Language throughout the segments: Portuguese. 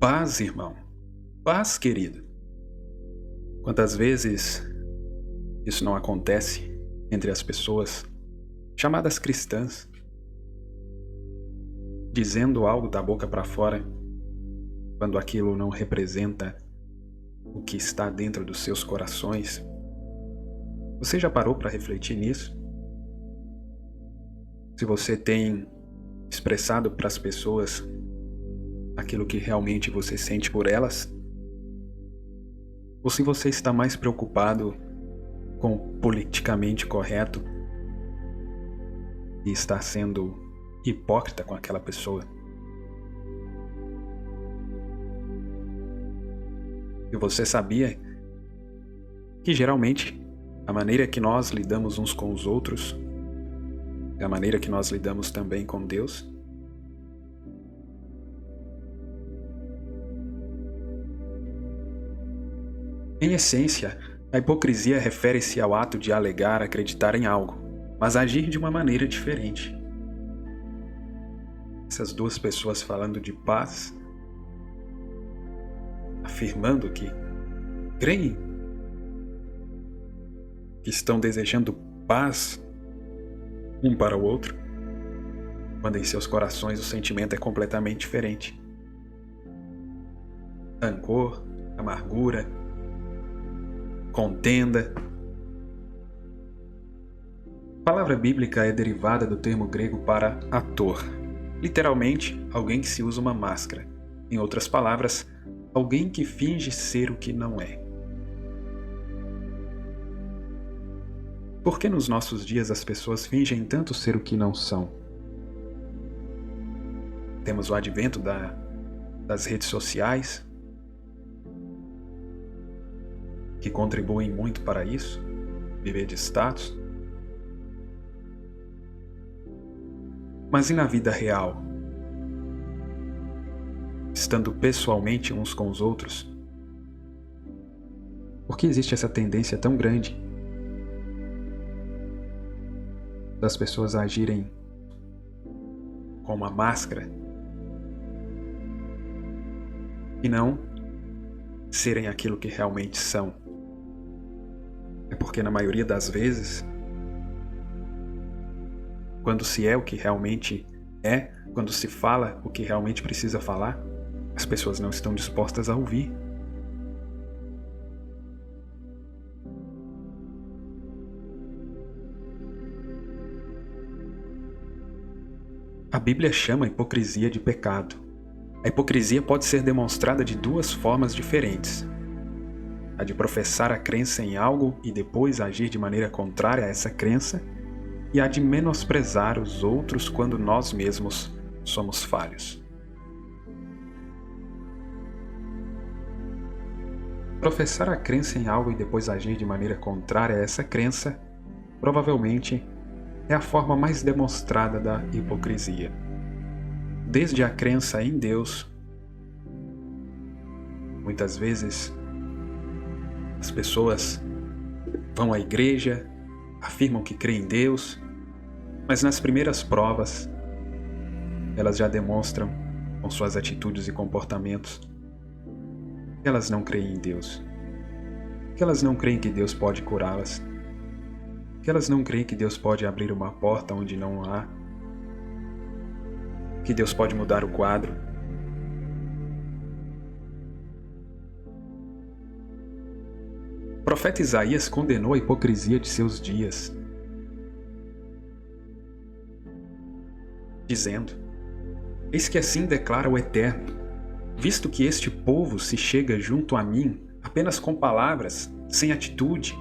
Paz, irmão. Paz, querido. Quantas vezes isso não acontece entre as pessoas chamadas cristãs, dizendo algo da boca para fora, quando aquilo não representa o que está dentro dos seus corações? Você já parou para refletir nisso? Se você tem expressado para as pessoas aquilo que realmente você sente por elas? Ou se você está mais preocupado com o politicamente correto e está sendo hipócrita com aquela pessoa? E você sabia que geralmente a maneira que nós lidamos uns com os outros é a maneira que nós lidamos também com Deus? Em essência, a hipocrisia refere-se ao ato de alegar acreditar em algo, mas agir de uma maneira diferente. Essas duas pessoas falando de paz, afirmando que creem, que estão desejando paz um para o outro, quando em seus corações o sentimento é completamente diferente. Rancor, amargura, contenda. A palavra bíblica é derivada do termo grego para ator, literalmente alguém que se usa uma máscara. Em outras palavras, alguém que finge ser o que não é. Por que nos nossos dias as pessoas fingem tanto ser o que não são? Temos o advento das redes sociais, que contribuem muito para isso, viver de status. Mas e na vida real? Estando pessoalmente uns com os outros? Por que existe essa tendência tão grande das pessoas agirem com uma máscara e não serem aquilo que realmente são? É porque na maioria das vezes, quando se é o que realmente é, quando se fala o que realmente precisa falar, as pessoas não estão dispostas a ouvir. A Bíblia chama a hipocrisia de pecado. A hipocrisia pode ser demonstrada de duas formas diferentes: a de professar a crença em algo e depois agir de maneira contrária a essa crença, e a de menosprezar os outros quando nós mesmos somos falhos. Professar a crença em algo e depois agir de maneira contrária a essa crença, provavelmente, é a forma mais demonstrada da hipocrisia. Desde a crença em Deus, muitas vezes as pessoas vão à igreja, afirmam que creem em Deus, mas nas primeiras provas elas já demonstram com suas atitudes e comportamentos que elas não creem em Deus, que elas não creem que Deus pode curá-las, que elas não creem que Deus pode abrir uma porta onde não há, que Deus pode mudar o quadro. O profeta Isaías condenou a hipocrisia de seus dias, dizendo: Eis que assim declara o Eterno, visto que este povo se chega junto a mim apenas com palavras, sem atitude,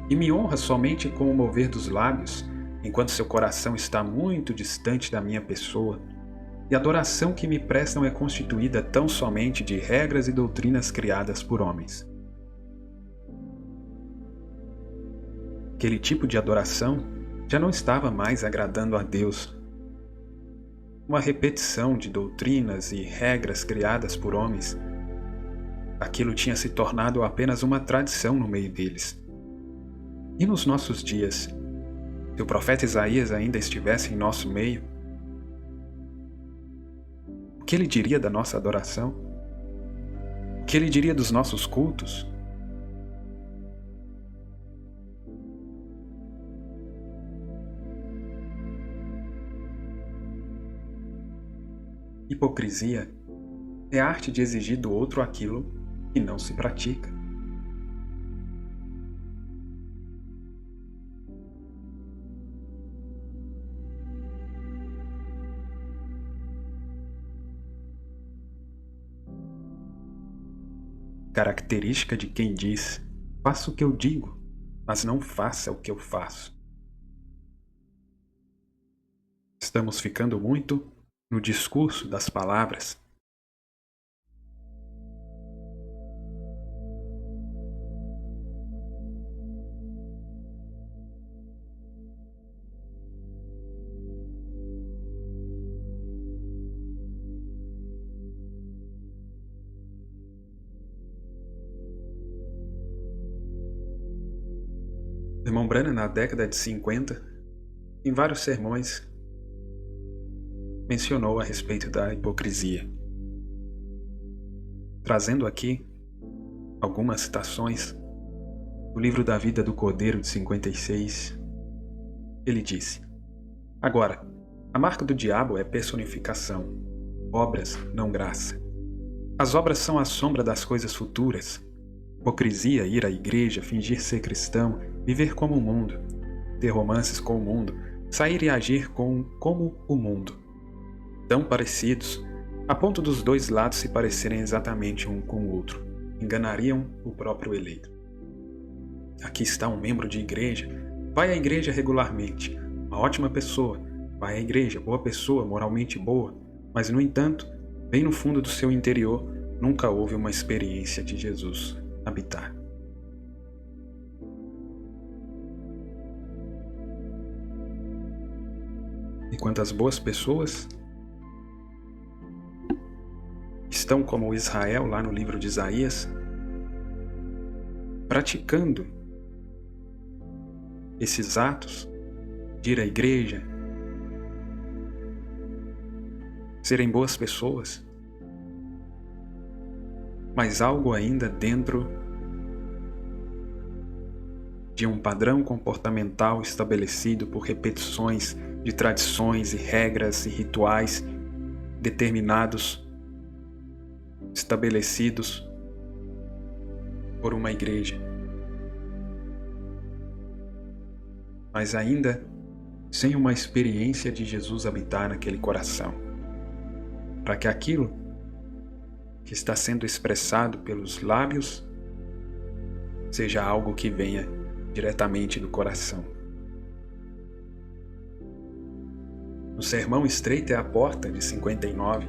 e me honra somente com o mover dos lábios, enquanto seu coração está muito distante da minha pessoa, e a adoração que me prestam é constituída tão somente de regras e doutrinas criadas por homens. Aquele tipo de adoração já não estava mais agradando a Deus. Uma repetição de doutrinas e regras criadas por homens, aquilo tinha se tornado apenas uma tradição no meio deles. E nos nossos dias, se o profeta Isaías ainda estivesse em nosso meio, o que ele diria da nossa adoração? que ele diria dos nossos cultos? Hipocrisia é a arte de exigir do outro aquilo que não se pratica. Característica de quem diz: faça o que eu digo, mas não faça o que eu faço. Estamos ficando muito no discurso das palavras. O irmão Branham, na década de 50, em vários sermões, mencionou a respeito da hipocrisia, trazendo aqui algumas citações do livro da Vida do Cordeiro de 56. Ele disse: agora, a marca do diabo é personificação, obras, não graça. As obras são a sombra das coisas futuras. Hipocrisia, ir à igreja, fingir ser cristão, viver como o mundo, ter romances com o mundo, sair e agir como o mundo. Tão parecidos, a ponto dos dois lados se parecerem exatamente um com o outro, enganariam o próprio eleito. Aqui está um membro de igreja, vai à igreja regularmente, uma ótima pessoa, vai à igreja, boa pessoa, moralmente boa, mas no entanto, bem no fundo do seu interior, nunca houve uma experiência de Jesus habitar. Enquanto as boas pessoas estão como Israel lá no livro de Isaías, praticando esses atos de ir à igreja, serem boas pessoas, mas algo ainda dentro de um padrão comportamental estabelecido por repetições de tradições e regras e rituais determinados, estabelecidos por uma igreja, mas ainda sem uma experiência de Jesus habitar naquele coração, para que aquilo que está sendo expressado pelos lábios seja algo que venha diretamente do coração. No sermão Estreita é a Porta, de 59,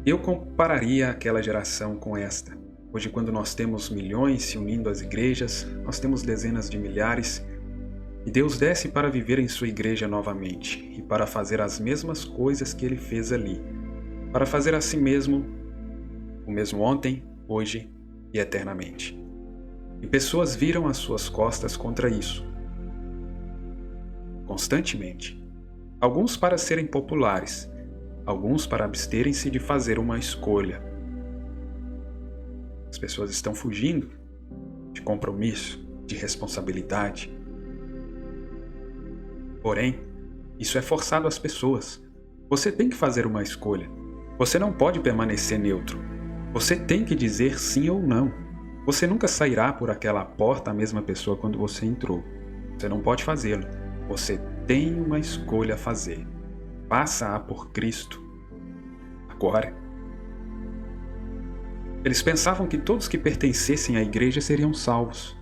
eu compararia aquela geração com esta. Hoje, quando nós temos milhões se unindo às igrejas, nós temos dezenas de milhares, e Deus desce para viver em sua igreja novamente, e para fazer as mesmas coisas que Ele fez ali, para fazer a si mesmo o mesmo ontem, hoje e eternamente. E pessoas viram as suas costas contra isso, constantemente. Alguns para serem populares, alguns para absterem-se de fazer uma escolha. As pessoas estão fugindo de compromisso, de responsabilidade. Porém, isso é forçado às pessoas. Você tem que fazer uma escolha. Você não pode permanecer neutro. Você tem que dizer sim ou não. Você nunca sairá por aquela porta a mesma pessoa quando você entrou. Você não pode fazê-lo. Você tem uma escolha a fazer. Faça-a por Cristo. Agora. Eles pensavam que todos que pertencessem à igreja seriam salvos.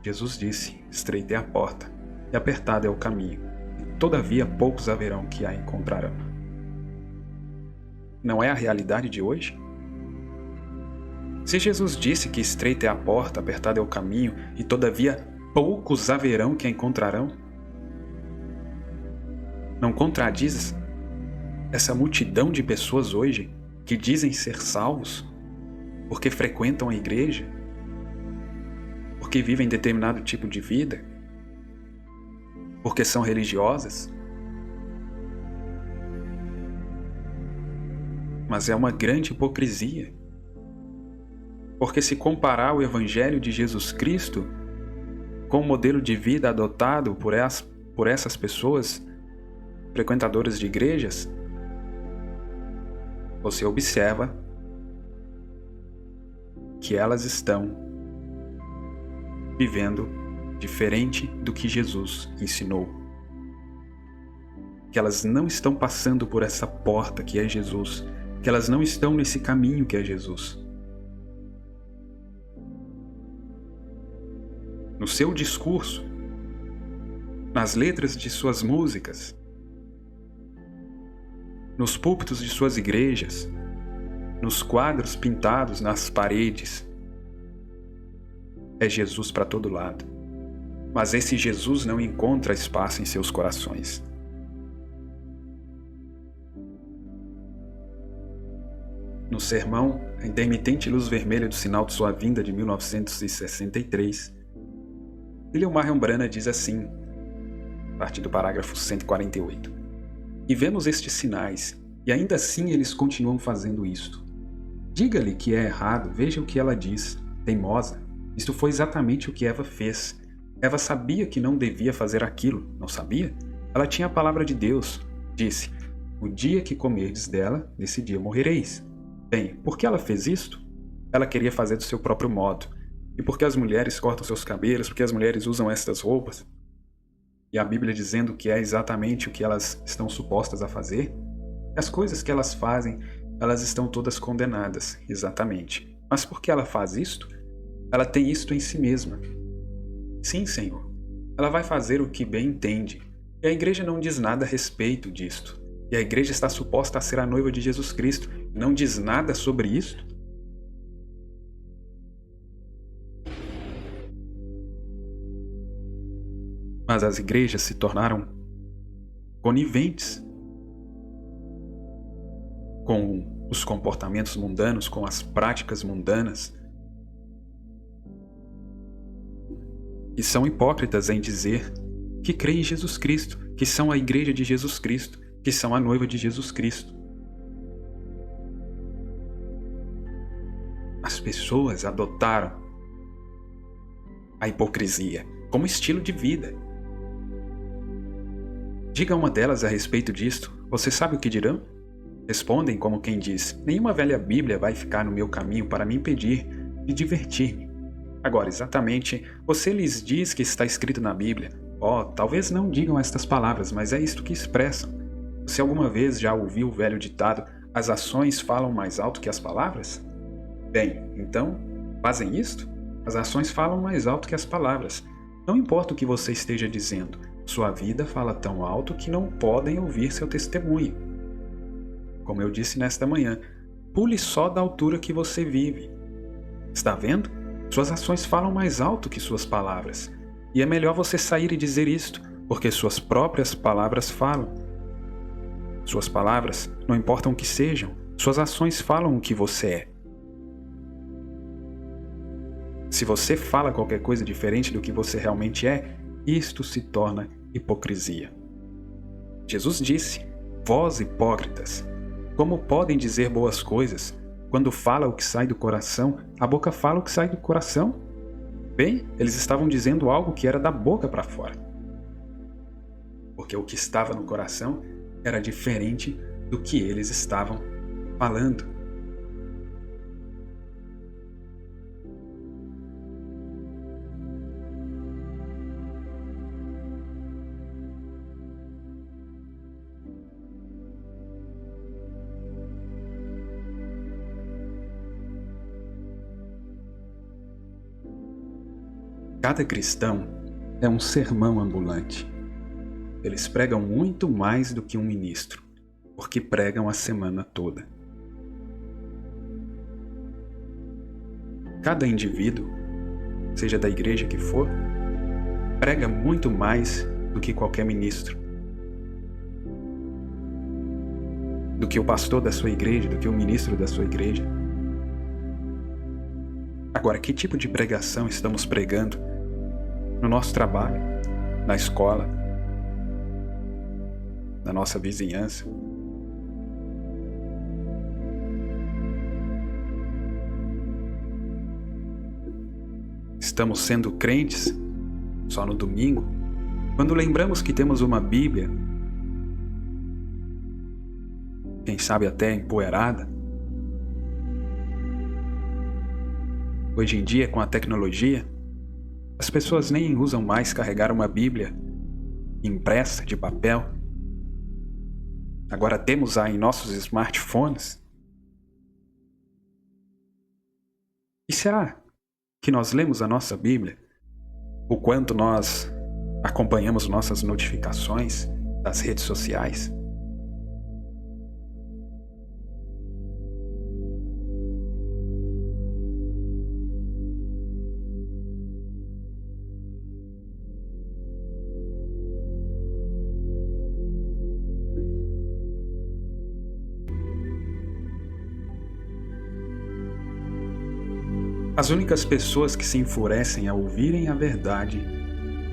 Jesus disse: estreita é a porta, e apertado é o caminho, e todavia poucos haverão que a encontrarão. Não é a realidade de hoje? Se Jesus disse que estreita é a porta, apertado é o caminho, e todavia poucos haverão que a encontrarão, não contradiz essa multidão de pessoas hoje que dizem ser salvos porque frequentam a igreja, porque vivem determinado tipo de vida, porque são religiosas? Mas é uma grande hipocrisia Porque se comparar o Evangelho de Jesus Cristo com o modelo de vida adotado por essas pessoas, frequentadoras de igrejas, você observa que elas estão vivendo diferente do que Jesus ensinou. Que elas não estão passando por essa porta que é Jesus, que elas não estão nesse caminho que é Jesus. No seu discurso, nas letras de suas músicas, nos púlpitos de suas igrejas, nos quadros pintados nas paredes, é Jesus para todo lado. Mas esse Jesus não encontra espaço em seus corações. No sermão A Intermitente Luz Vermelha do Sinal de Sua Vinda, de 1963, William Marion Branham diz assim, a partir do parágrafo 148: "E vemos estes sinais, e ainda assim eles continuam fazendo isto. Diga-lhe que é errado, veja o que ela diz, teimosa. Isto foi exatamente o que Eva fez. Eva sabia que não devia fazer aquilo, não sabia? Ela tinha a palavra de Deus. Disse, o dia que comerdes dela, nesse dia morrereis. Bem, por que ela fez isto? Ela queria fazer do seu próprio modo. E por que as mulheres cortam seus cabelos? Por que as mulheres usam estas roupas? E a Bíblia dizendo que é exatamente o que elas estão supostas a fazer? As coisas que elas fazem, elas estão todas condenadas, exatamente. Mas por que ela faz isto? Ela tem isto em si mesma. Sim, Senhor. Ela vai fazer o que bem entende. E a igreja não diz nada a respeito disto. E a igreja está suposta a ser a noiva de Jesus Cristo. Não diz nada sobre isto? Mas as igrejas se tornaram coniventes com os comportamentos mundanos, com as práticas mundanas, e são hipócritas em dizer que creem em Jesus Cristo, que são a igreja de Jesus Cristo, que são a noiva de Jesus Cristo. As pessoas adotaram a hipocrisia como estilo de vida. Diga uma delas a respeito disto, você sabe o que dirão? Respondem como quem diz, nenhuma velha Bíblia vai ficar no meu caminho para me impedir de divertir-me. Agora, exatamente, você lhes diz que está escrito na Bíblia. Talvez não digam estas palavras, mas é isto que expressam. Você alguma vez já ouviu o velho ditado, as ações falam mais alto que as palavras? Bem, então, fazem isto? As ações falam mais alto que as palavras. Não importa o que você esteja dizendo, sua vida fala tão alto que não podem ouvir seu testemunho. Como eu disse nesta manhã, pule só da altura que você vive. Está vendo? Suas ações falam mais alto que suas palavras. E é melhor você sair e dizer isto, porque suas próprias palavras falam. Suas palavras, não importam o que sejam, suas ações falam o que você é. Se você fala qualquer coisa diferente do que você realmente é, isto se torna hipocrisia. Jesus disse, vós hipócritas, como podem dizer boas coisas? Quando fala o que sai do coração, a boca fala o que sai do coração. Bem, eles estavam dizendo algo que era da boca para fora. Porque o que estava no coração era diferente do que eles estavam falando. Cada cristão é um sermão ambulante. Eles pregam muito mais do que um ministro, porque pregam a semana toda. Cada indivíduo, seja da igreja que for, prega muito mais do que qualquer ministro, do que o pastor da sua igreja, do que o ministro da sua igreja. Agora, que tipo de pregação estamos pregando no nosso trabalho, na escola, na nossa vizinhança? estamos sendo crentes só no domingo, quando lembramos que temos uma Bíblia, quem sabe até empoeirada. Hoje em dia, com a tecnologia, as pessoas nem usam mais carregar uma Bíblia impressa de papel. Agora temos-a em nossos smartphones. E será que nós lemos a nossa Bíblia? O quanto nós acompanhamos nossas notificações das redes sociais? As únicas pessoas que se enfurecem ao ouvirem a verdade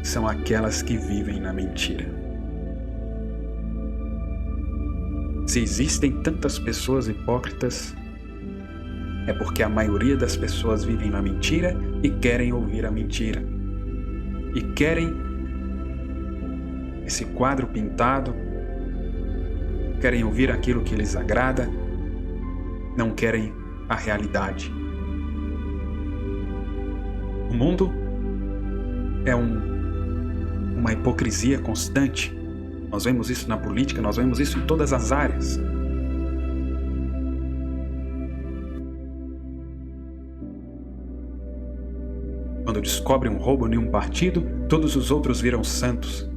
são aquelas que vivem na mentira. Se existem tantas pessoas hipócritas, é porque a maioria das pessoas vivem na mentira e querem ouvir a mentira. E querem esse quadro pintado, querem ouvir aquilo que lhes agrada, não querem a realidade. O mundo é uma hipocrisia constante. Nós vemos isso na política, nós vemos isso em todas as áreas. Quando descobre um roubo em um partido, todos os outros viram santos.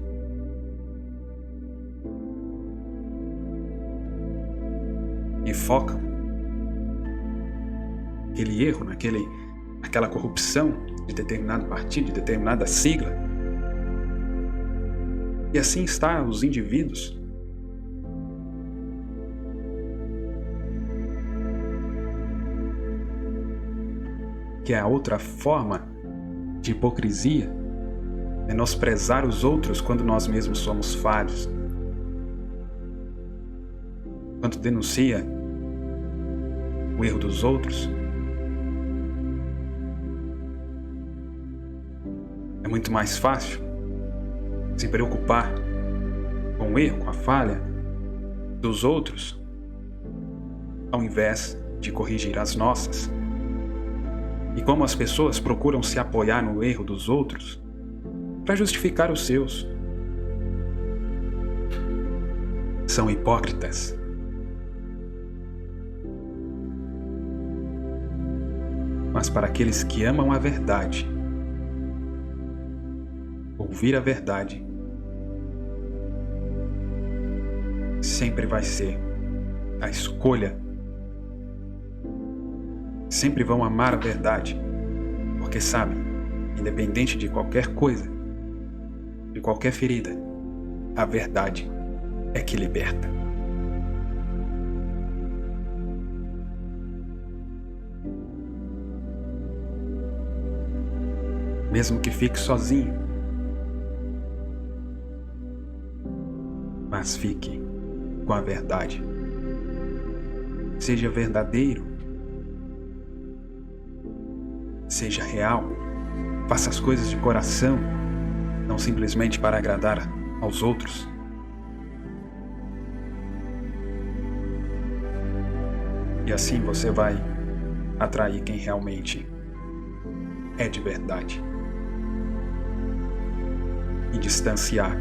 E focam aquele erro, naquela corrupção de determinado partido, de determinada sigla. E assim está os indivíduos. Que é a outra forma de hipocrisia, menosprezar os outros quando nós mesmos somos falhos. Quando denuncia o erro dos outros, é muito mais fácil se preocupar com o erro, com a falha dos outros, ao invés de corrigir as nossas. E como as pessoas procuram se apoiar no erro dos outros para justificar os seus. São hipócritas. Mas para aqueles que amam a verdade, ouvir a verdade sempre vai ser a escolha. Sempre vão amar a verdade, porque sabem, independente de qualquer coisa, de qualquer ferida, a verdade é que liberta. Mesmo que fique sozinho, mas fique com a verdade. Seja verdadeiro, seja real, faça as coisas de coração, não simplesmente para agradar aos outros. E assim você vai atrair quem realmente é de verdade e distanciar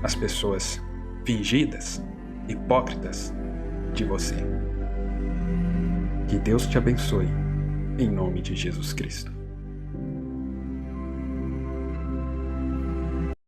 as pessoas fingidas, hipócritas de você. Que Deus te abençoe, em nome de Jesus Cristo.